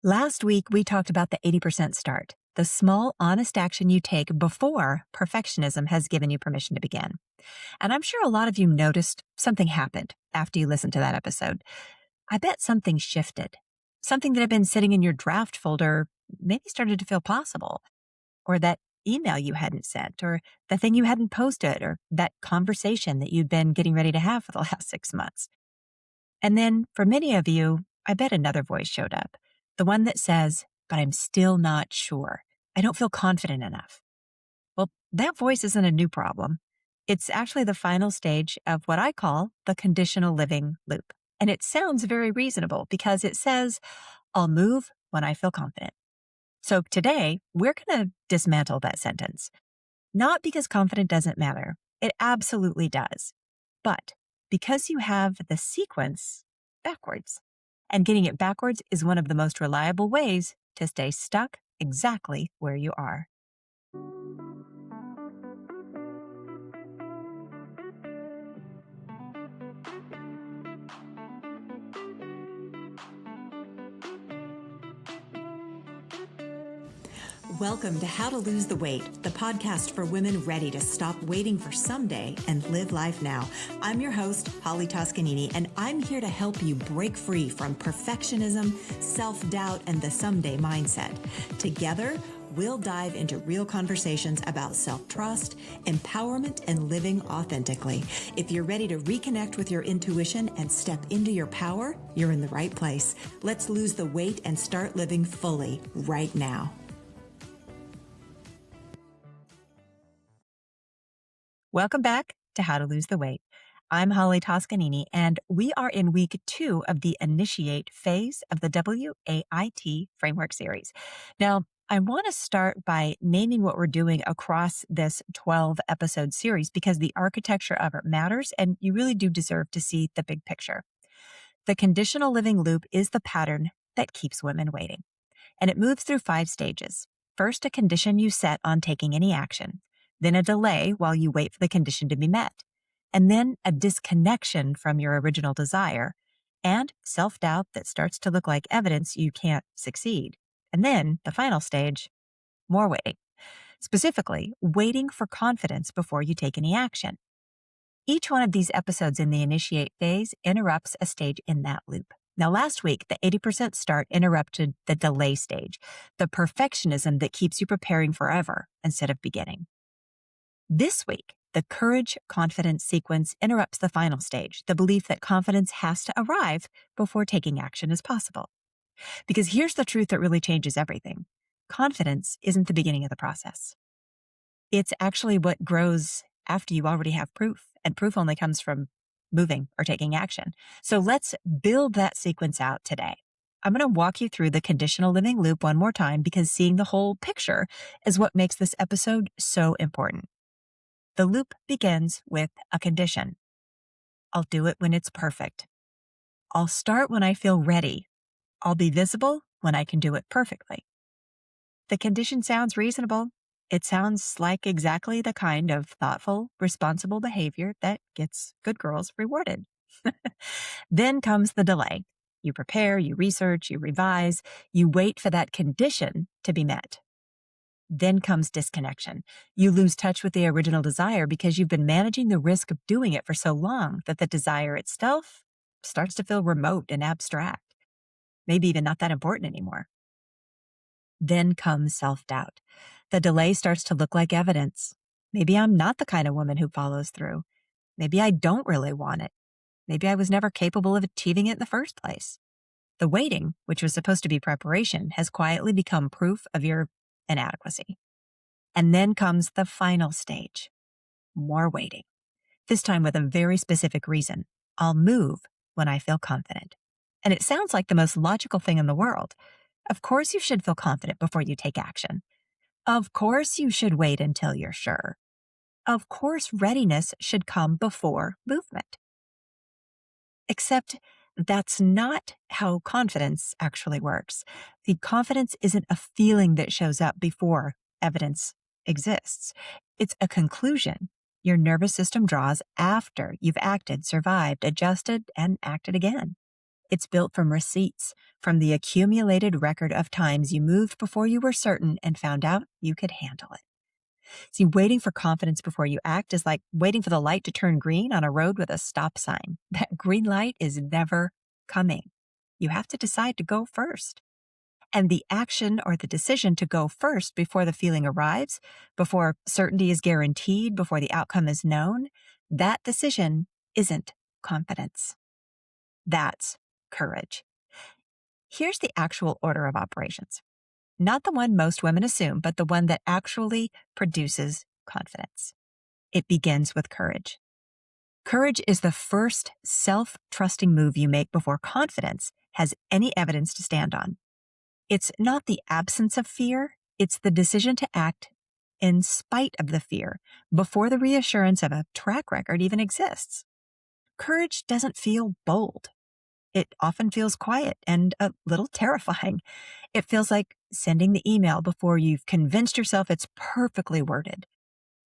Last week, we talked about the 80% start, the small, honest action you take before perfectionism has given you permission to begin. And I'm sure a lot of you noticed something happened after you listened to that episode. I bet something shifted. Something that had been sitting in your draft folder maybe started to feel possible, or that email you hadn't sent, or the thing you hadn't posted, or that conversation that you'd been getting ready to have for the last 6 months. And then for many of you, I bet another voice showed up. The one that says, but I'm still not sure. I don't feel confident enough. Well, that voice isn't a new problem. It's actually the final stage of what I call the conditional living loop. And it sounds very reasonable because it says, I'll move when I feel confident. So today, we're going to dismantle that sentence. Not because confident doesn't matter. It absolutely does. But because you have the sequence backwards. And getting it backwards is one of the most reliable ways to stay stuck exactly where you are. Welcome to How to Lose the Weight, the podcast for women ready to stop waiting for someday and live life now. I'm your host, Holly Toscanini, and I'm here to help you break free from perfectionism, self-doubt, and the someday mindset. Together, we'll dive into real conversations about self-trust, empowerment, and living authentically. If you're ready to reconnect with your intuition and step into your power, you're in the right place. Let's lose the weight and start living fully right now. Welcome back to How to Lose the Weight. I'm Holly Toscanini, and we are in week 2 of the Initiate phase of the W.A.I.T framework series. Now, I want to start by naming what we're doing across this 12-episode series because the architecture of it matters, and you really do deserve to see the big picture. The conditional living loop is the pattern that keeps women waiting, and it moves through 5 stages. First, a condition you set on taking any action. Then a delay while you wait for the condition to be met, and then a disconnection from your original desire, and self-doubt that starts to look like evidence you can't succeed. And then the final stage, more waiting. Specifically, waiting for confidence before you take any action. Each one of these episodes in the Initiate phase interrupts a stage in that loop. Now, last week, the 80% start interrupted the delay stage, the perfectionism that keeps you preparing forever instead of beginning. This week, the courage-confidence sequence interrupts the final stage, the belief that confidence has to arrive before taking action is possible. Because here's the truth that really changes everything. Confidence isn't the beginning of the process. It's actually what grows after you already have proof, and proof only comes from moving or taking action. So let's build that sequence out today. I'm going to walk you through the conditional living loop one more time because seeing the whole picture is what makes this episode so important. The loop begins with a condition. I'll do it when it's perfect. I'll start when I feel ready. I'll be visible when I can do it perfectly. The condition sounds reasonable. It sounds like exactly the kind of thoughtful, responsible behavior that gets good girls rewarded. Then comes the delay. You prepare, you research, you revise, you wait for that condition to be met. Then comes disconnection. You lose touch with the original desire because you've been managing the risk of doing it for so long that the desire itself starts to feel remote and abstract, maybe even not that important anymore. Then comes self-doubt. The delay starts to look like evidence. Maybe I'm not the kind of woman who follows through. Maybe I don't really want it. Maybe I was never capable of achieving it in the first place. The waiting, which was supposed to be preparation, has quietly become proof of your inadequacy. And then comes the final stage, more waiting. This time with a very specific reason. I'll move when I feel confident. And it sounds like the most logical thing in the world. Of course you should feel confident before you take action. Of course you should wait until you're sure. Of course readiness should come before movement. Except that's not how confidence actually works. The confidence isn't a feeling that shows up before evidence exists. It's a conclusion your nervous system draws after you've acted, survived, adjusted, and acted again. It's built from receipts, from the accumulated record of times you moved before you were certain and found out you could handle it. See, waiting for confidence before you act is like waiting for the light to turn green on a road with a stop sign. That green light is never coming. You have to decide to go first. And the action or the decision to go first before the feeling arrives, before certainty is guaranteed, before the outcome is known, that decision isn't confidence. That's courage. Here's the actual order of operations. Not the one most women assume, but the one that actually produces confidence. It begins with courage. Courage is the first self-trusting move you make before confidence has any evidence to stand on. It's not the absence of fear, it's the decision to act in spite of the fear, before the reassurance of a track record even exists. Courage doesn't feel bold. It often feels quiet and a little terrifying. It feels like sending the email before you've convinced yourself it's perfectly worded,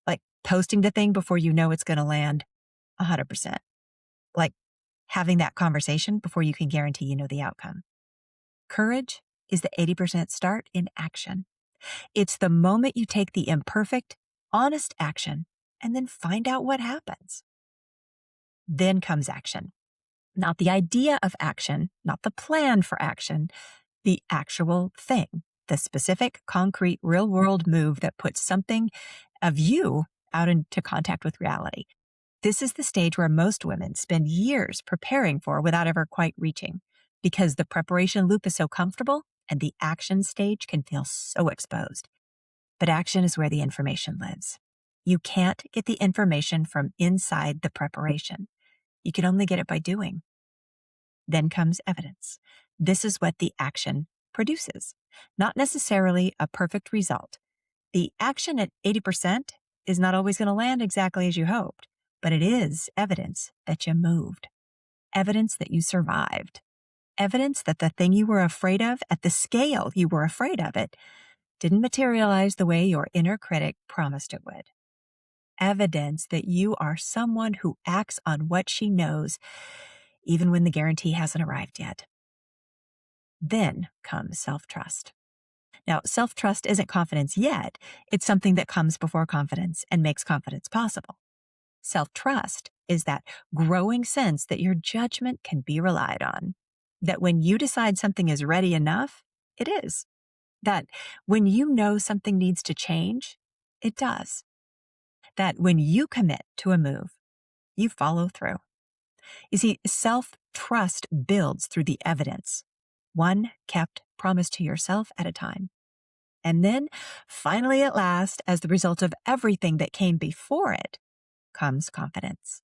like posting the thing before you know it's going to land 100%, like having that conversation before you can guarantee you know the outcome. Courage is the 80% start in action. It's the moment you take the imperfect, honest action and then find out what happens. Then comes action. Not the idea of action, not the plan for action, the actual thing, the specific, concrete, real-world move that puts something of you out into contact with reality. This is the stage where most women spend years preparing for without ever quite reaching, because the preparation loop is so comfortable and the action stage can feel so exposed. But action is where the information lives. You can't get the information from inside the preparation. You can only get it by doing. Then comes evidence. This is what the action produces, not necessarily a perfect result. The action at 80% is not always going to land exactly as you hoped, but it is evidence that you moved, evidence that you survived, evidence that the thing you were afraid of at the scale you were afraid of it didn't materialize the way your inner critic promised it would. Evidence that you are someone who acts on what she knows, even when the guarantee hasn't arrived yet. Then comes self-trust. Now, self-trust isn't confidence yet. It's something that comes before confidence and makes confidence possible. Self-trust is that growing sense that your judgment can be relied on, that when you decide something is ready enough, it is. That when you know something needs to change, it does. That when you commit to a move, you follow through. You see, self-trust builds through the evidence, one kept promise to yourself at a time. And then, finally at last, as the result of everything that came before it, comes confidence.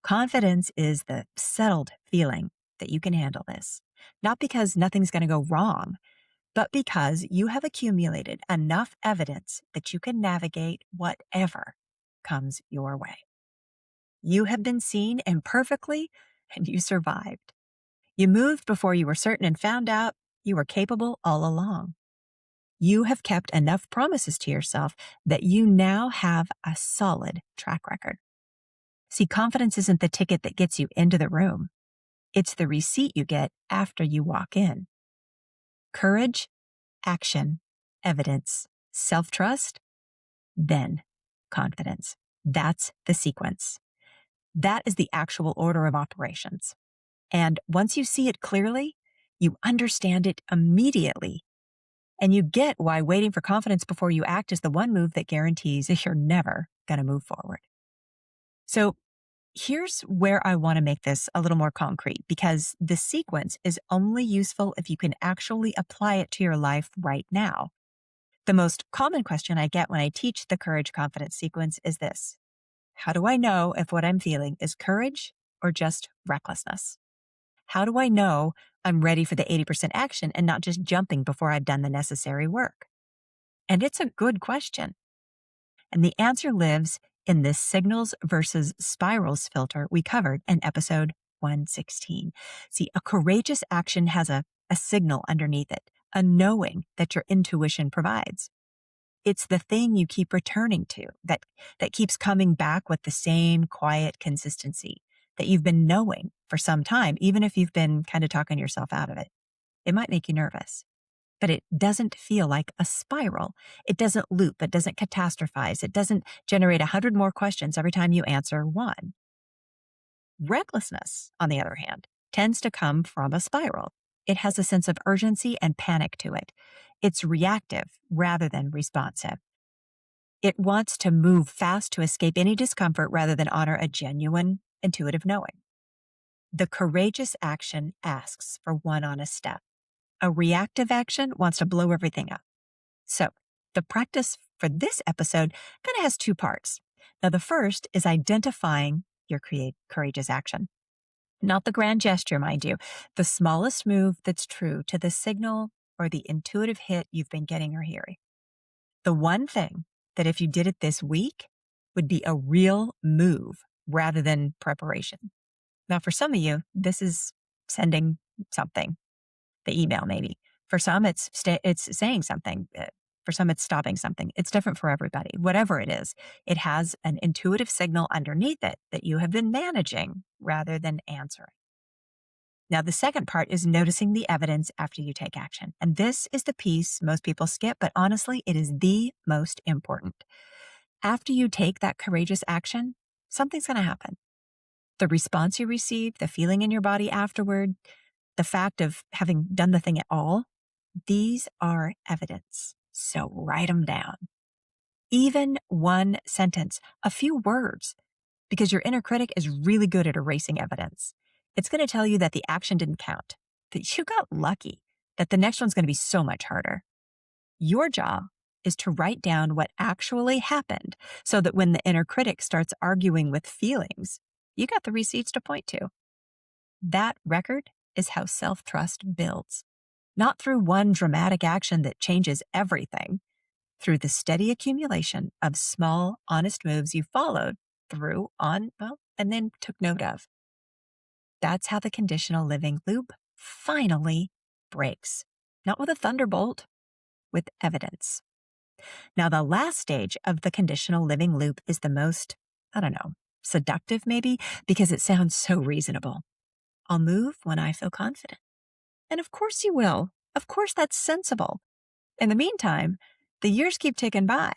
Confidence is the settled feeling that you can handle this, not because nothing's going to go wrong, but because you have accumulated enough evidence that you can navigate whatever comes your way. You have been seen imperfectly, and you survived. You moved before you were certain and found out you were capable all along. You have kept enough promises to yourself that you now have a solid track record. See, confidence isn't the ticket that gets you into the room. It's the receipt you get after you walk in. Courage, action, evidence, self-trust, then confidence. That's the sequence. That is the actual order of operations. And once you see it clearly, you understand it immediately. And you get why waiting for confidence before you act is the one move that guarantees that you're never going to move forward. So here's where I want to make this a little more concrete, because the sequence is only useful if you can actually apply it to your life right now. The most common question I get when I teach the courage confidence sequence is this: how do I know if what I'm feeling is courage or just recklessness? How do I know I'm ready for the 80% action and not just jumping before I've done the necessary work? And it's a good question. And the answer lives in this signals versus spirals filter we covered in episode 116. See, a courageous action has a signal underneath it, a knowing that your intuition provides. It's the thing you keep returning to that keeps coming back with the same quiet consistency. that you've been knowing for some time, even if you've been kind of talking yourself out of it. It might make you nervous, but it doesn't feel like a spiral. It doesn't loop. It doesn't catastrophize. It doesn't generate 100 more questions every time you answer one. Recklessness, on the other hand, tends to come from a spiral. It has a sense of urgency and panic to it. It's reactive rather than responsive. It wants to move fast to escape any discomfort rather than honor a genuine, intuitive knowing. The courageous action asks for one honest step. A reactive action wants to blow everything up. So, the practice for this episode kind of has two parts. Now, the first is identifying your courageous action. Not the grand gesture, mind you, the smallest move that's true to the signal or the intuitive hit you've been getting or hearing. The one thing that if you did it this week would be a real move rather than preparation. Now, for some of you, this is sending something, the email maybe. For some, it's saying something. For some, it's stopping something. It's different for everybody. Whatever it is, it has an intuitive signal underneath it that you have been managing rather than answering. Now, the second part is noticing the evidence after you take action. And this is the piece most people skip, but honestly, it is the most important. After you take that courageous action, something's going to happen. The response you receive, the feeling in your body afterward, the fact of having done the thing at all, these are evidence. So write them down. Even one sentence, a few words, because your inner critic is really good at erasing evidence. It's going to tell you that the action didn't count, that you got lucky, that the next one's going to be so much harder. Your job is to write down what actually happened so that when the inner critic starts arguing with feelings, you got the receipts to point to. That record is how self-trust builds, not through one dramatic action that changes everything, through the steady accumulation of small, honest moves you followed through on, and then took note of. That's how the conditional living loop finally breaks. Not with a thunderbolt, with evidence. Now, the last stage of the conditional living loop is the most, seductive maybe, because it sounds so reasonable. I'll move when I feel confident. And of course you will. Of course that's sensible. In the meantime, the years keep ticking by.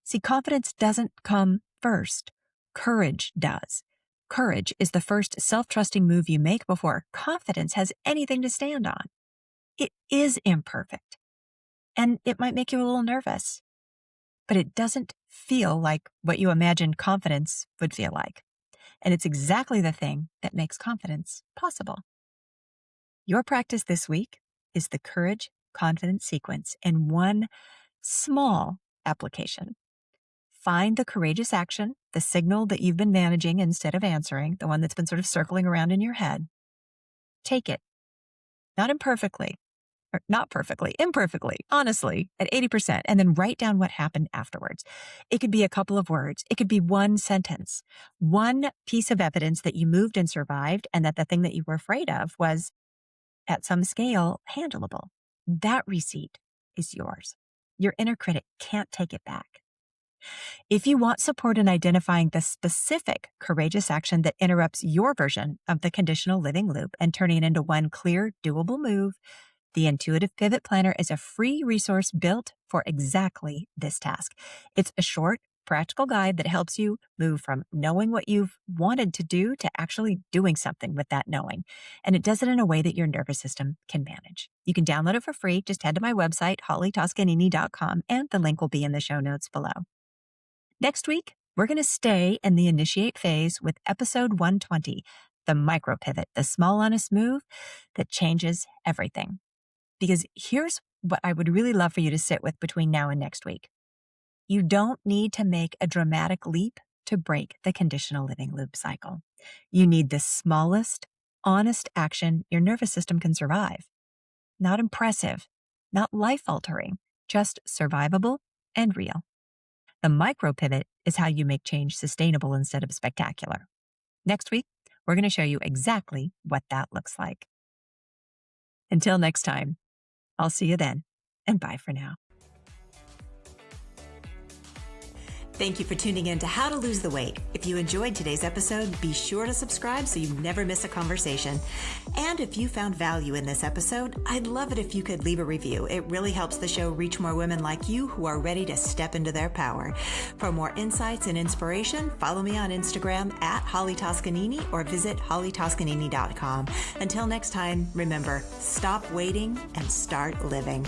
See, confidence doesn't come first. Courage does. Courage is the first self-trusting move you make before confidence has anything to stand on. It is imperfect, and it might make you a little nervous, but it doesn't feel like what you imagined confidence would feel like. And it's exactly the thing that makes confidence possible. Your practice this week is the courage confidence sequence in one small application. Find the courageous action, the signal that you've been managing instead of answering, the one that's been sort of circling around in your head. Take it, not imperfectly, or not perfectly, imperfectly, honestly, at 80%, and then write down what happened afterwards. It could be a couple of words. It could be one sentence, one piece of evidence that you moved and survived, and that the thing that you were afraid of was, at some scale, handleable. That receipt is yours. Your inner critic can't take it back. If you want support in identifying the specific courageous action that interrupts your version of the conditional living loop and turning it into one clear, doable move, the Intuitive Pivot Planner is a free resource built for exactly this task. It's a short, practical guide that helps you move from knowing what you've wanted to do to actually doing something with that knowing. And it does it in a way that your nervous system can manage. You can download it for free. Just head to my website, hollytoscanini.com, and the link will be in the show notes below. Next week, we're going to stay in the initiate phase with episode 120, the micro pivot, the small honest move that changes everything. Because here's what I would really love for you to sit with between now and next week. You don't need to make a dramatic leap to break the conditional living loop cycle. You need the smallest, honest action your nervous system can survive. Not impressive, not life-altering, just survivable and real. The micro pivot is how you make change sustainable instead of spectacular. Next week, we're going to show you exactly what that looks like. Until next time, I'll see you then, and bye for now. Thank you for tuning in to How to Lose the Weight. If you enjoyed today's episode, be sure to subscribe so you never miss a conversation. And if you found value in this episode, I'd love it if you could leave a review. It really helps the show reach more women like you who are ready to step into their power. For more insights and inspiration, follow me on Instagram at Holly Toscanini or visit hollytoscanini.com. Until next time, remember, stop waiting and start living.